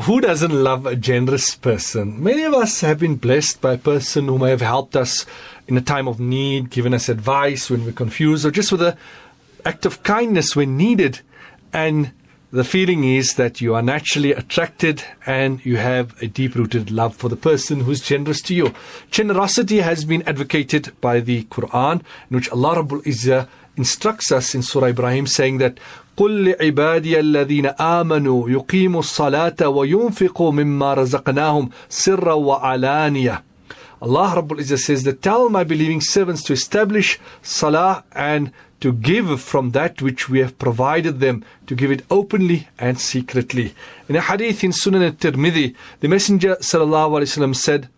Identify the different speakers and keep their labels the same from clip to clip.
Speaker 1: who doesn't love a generous person? Many of us have been blessed by a person who may have helped us in a time of need, given us advice when we're confused, or just with an act of kindness when needed. And the feeling is that you are naturally attracted and you have a deep-rooted love for the person who's generous to you. Generosity has been advocated by the Quran, in which Allah Rabbul Izzah instructs us in Surah Ibrahim, saying that قُلْ لِعِبَادِيَ الَّذِينَ آمَنُوا يُقِيمُوا الصَّلَاةَ وَيُنْفِقُوا مِمَّا رَزَقْنَاهُمْ سِرًّا وَعَلَانِيَةً. Allah Rabbul Izzah says that tell my believing servants to establish salah and to give from that which we have provided them, to give it openly and secretly. In a hadith in Sunan al-Tirmidhi, the Messenger sallallahu alaihi wasallam said,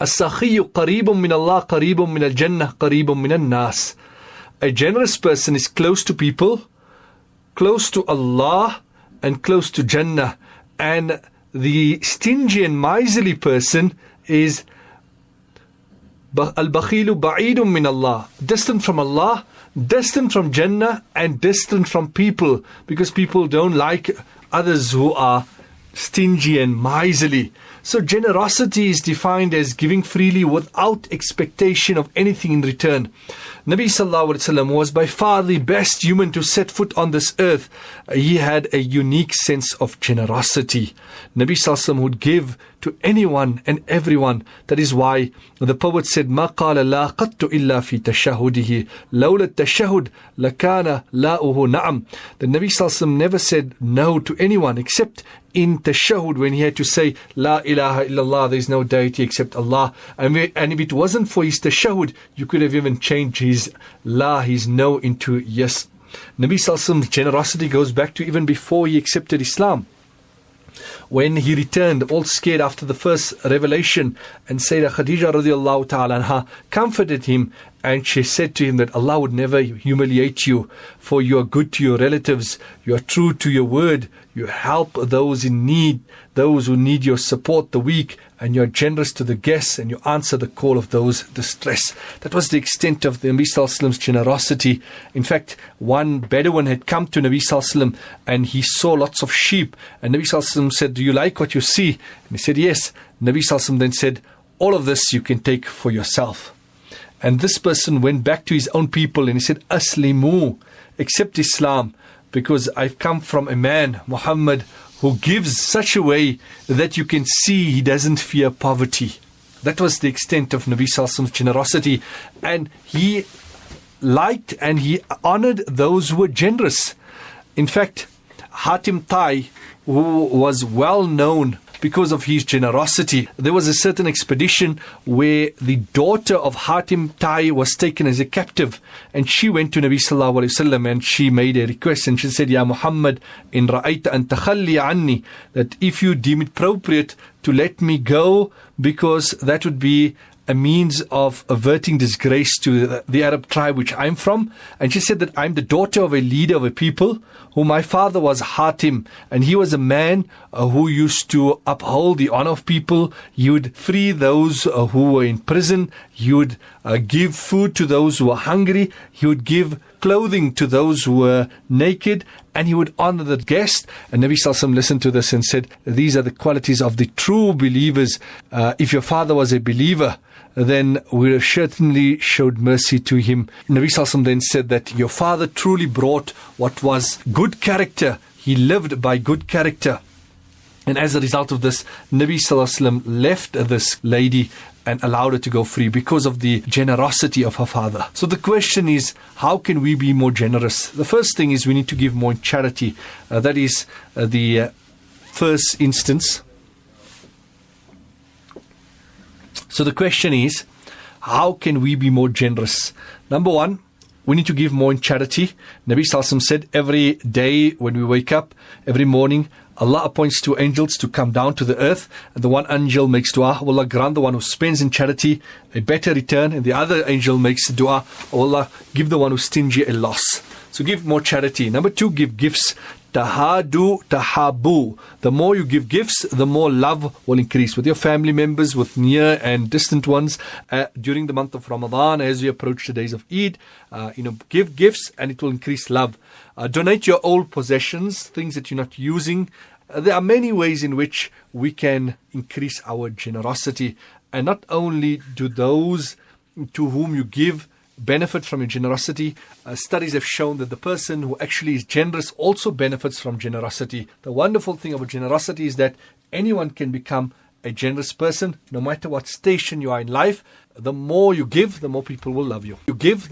Speaker 1: "As-sakhiyu qareebun min Allah, qareebun min al-jannah, qareebun min al-nas." A generous person is close to people, close to Allah, and close to Jannah. And the stingy and miserly person is al-bakhilu ba'idun min Allah, distant from Allah, distant from Jannah, and distant from people, because people don't like others who are stingy and miserly. So generosity is defined as giving freely without expectation of anything in return. Nabi sallallahu alaihi wasallam was by far the best human to set foot on this earth. He had a unique sense of generosity. Nabi sallallahu alaihi wasallam would give to anyone and everyone. That is why the poet said, "Ma qala la qattu illa fi tashahudihi, lawla tashahud lakana la'uhu na'am." The Nabi sallallahu alaihi wasallam never said no to anyone except in tashahud, when he had to say La ilaha illallah, there is no deity except Allah. And if it wasn't for his tashahud, you could have even changed his la, his no, into yes. Nabi sallallahu alaihi wasallam's generosity goes back to even before he accepted Islam. When he returned all scared after the first revelation, and Sayyidah Khadija radiallahu ta'ala anha comforted him, and she said to him that Allah would never humiliate you, for you are good to your relatives, you are true to your word, you help those in need, those who need your support, the weak, and you are generous to the guests, and you answer the call of those distressed. That was the extent of the Nabi Sallallahu Alaihi Wasallam's generosity. In fact, one Bedouin had come to Nabi Sallallahu Alaihi Wasallam, and he saw lots of sheep, and Nabi Sallallahu Alaihi Wasallam said, "Do you like what you see?" And he said, "Yes." Nabi Sallallahu Alaihi Wasallam then said, "All of this you can take for yourself." And this person went back to his own people and he said, "Aslimu, accept Islam, because I've come from a man, Muhammad, who gives such a way that you can see he doesn't fear poverty." That was the extent of Nabi Sallallahu Alaihi Wasallam's generosity. And he liked and he honored those who were generous. In fact, Hatim Tai, who was well known because of his generosity, there was a certain expedition where the daughter of Hatim Tai was taken as a captive, and she went to Nabi Sallallahu Alaihi Wasallam and she made a request, and she said, "Ya Muhammad, in ra'ayta an takhalli anni," that if you deem it appropriate to let me go, because that would be a means of averting disgrace to the Arab tribe which I'm from. And she said that I'm the daughter of a leader of a people, who my father was Hatim, and he was a man who used to uphold the honor of people. He would free those who were in prison. He would give food to those who were hungry. He would give clothing to those who were naked, and he would honor the guest. And Nabi Sallallahu Alaihi Wasallam listened to this and said, "These are the qualities of the true believers. If your father was a believer, then we certainly showed mercy to him." Nabi Sallallahu Alaihi Wasallam then said that your father truly brought what was good character. He lived by good character. And as a result of this, Nabi Sallallahu Alaihi Wasallam left this lady and allowed her to go free because of the generosity of her father. So the question is, how can we be more generous? The first thing is we need to give more in charity. That is the first instance. So the question is, how can we be more generous? Number one, we need to give more in charity. Nabi Sallallahu Alaihi Wasallam said, every day when we wake up, every morning, Allah appoints 2 angels to come down to the earth, and the one angel makes dua, "Oh Allah, grant the one who spends in charity a better return," and the other angel makes dua, "Oh Allah, give the one who's stingy a loss." So give more charity. Number 2, give gifts. Tahadu tahabu. The more you give gifts, the more love will increase with your family members, with near and distant ones. During the month of Ramadan, as we approach the days of Eid, give gifts and it will increase love. Donate your old possessions, things that you're not using. There are many ways in which we can increase our generosity. And not only do those to whom you give benefit from your generosity, studies have shown that the person who actually is generous also benefits from generosity. The wonderful thing about generosity is that anyone can become a generous person, no matter what station you are in life. The more you give, the more people will love you. You give